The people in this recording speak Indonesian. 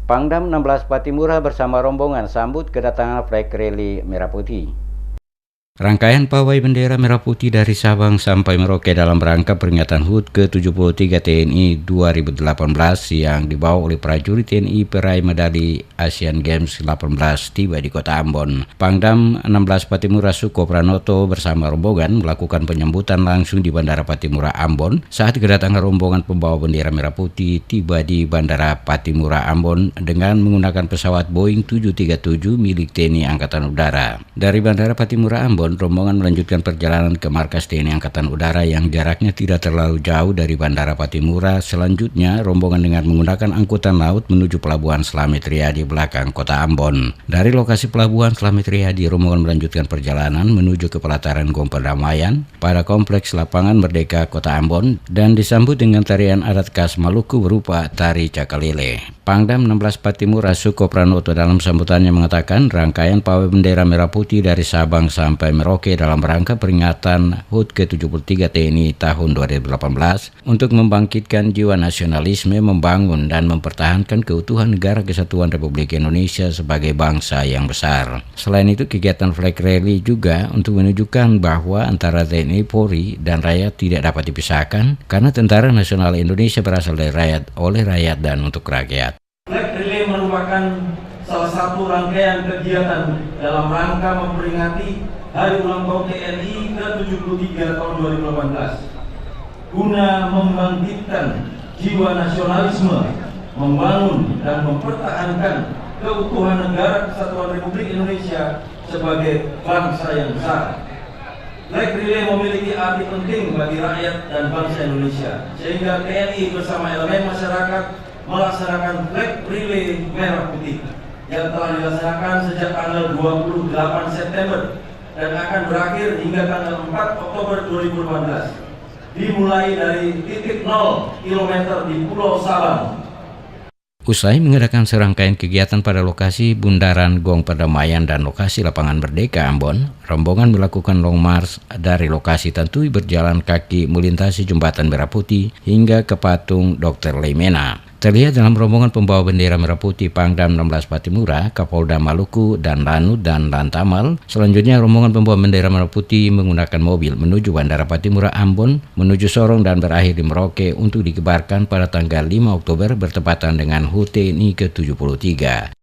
Pangdam 16 Patimura bersama rombongan sambut kedatangan flag rally Merah Putih. Rangkaian pawai bendera Merah Putih dari Sabang sampai Merauke dalam rangka peringatan HUT ke-73 TNI 2018 yang dibawa oleh prajurit TNI peraih medali Asian Games 18 tiba di kota Ambon. Pangdam 16 Patimura Suko Pranoto bersama rombongan melakukan penyambutan langsung di Bandara Patimura Ambon saat kedatangan rombongan pembawa bendera Merah Putih tiba di Bandara Patimura Ambon dengan menggunakan pesawat Boeing 737 milik TNI Angkatan Udara. Dari Bandara Patimura Ambon, rombongan melanjutkan perjalanan ke markas TNI Angkatan Udara yang jaraknya tidak terlalu jauh dari Bandara Patimura. Selanjutnya, rombongan dengan menggunakan angkutan laut menuju Pelabuhan Slamet Riyadi belakang kota Ambon. Dari lokasi Pelabuhan Slamet Riyadi, rombongan melanjutkan perjalanan menuju ke pelataran Gong Perdamaian pada Kompleks Lapangan Merdeka Kota Ambon dan disambut dengan tarian adat khas Maluku berupa tari cakalele. Pangdam 16 Patimura Suko Pranoto dalam sambutannya mengatakan rangkaian pawai bendera Merah Putih dari Sabang sampai Merauke dalam rangka peringatan HUT ke-73 TNI tahun 2018 untuk membangkitkan jiwa nasionalisme, membangun dan mempertahankan keutuhan Negara Kesatuan Republik Indonesia sebagai bangsa yang besar. Selain itu, kegiatan flag rally juga untuk menunjukkan bahwa antara TNI, Polri, dan rakyat tidak dapat dipisahkan karena Tentara Nasional Indonesia berasal dari rakyat, oleh rakyat, dan untuk rakyat. Flag rally merupakan salah satu rangkaian kegiatan dalam rangka memperingati Hari Ulang Tahun TNI ke-73 tahun 2018 guna membangkitkan jiwa nasionalisme, membangun dan mempertahankan keutuhan Negara Kesatuan Republik Indonesia sebagai bangsa yang besar. Flag rally memiliki arti penting bagi rakyat dan bangsa Indonesia, sehingga TNI bersama elemen masyarakat melaksanakan flag rally Merah Putih yang telah dilaksanakan sejak tanggal 28 September dan akan berakhir hingga tanggal 4 Oktober 2018, dimulai dari titik 0 km di Pulau Sabang. Usai mengadakan serangkaian kegiatan pada lokasi Bundaran Gong Perdamaian dan lokasi Lapangan Merdeka Ambon, rombongan melakukan long march dari lokasi Tantui berjalan kaki melintasi Jembatan Merah Putih hingga ke patung Dr. Leimena. Terlihat dalam rombongan pembawa bendera Merah Putih Pangdam 16 Patimura, Kapolda Maluku, dan Lanut dan Lantamal. Selanjutnya, rombongan pembawa bendera Merah Putih menggunakan mobil menuju Bandara Patimura Ambon, menuju Sorong dan berakhir di Merauke untuk dikibarkan pada tanggal 5 Oktober bertepatan dengan HUT TNI ke-73.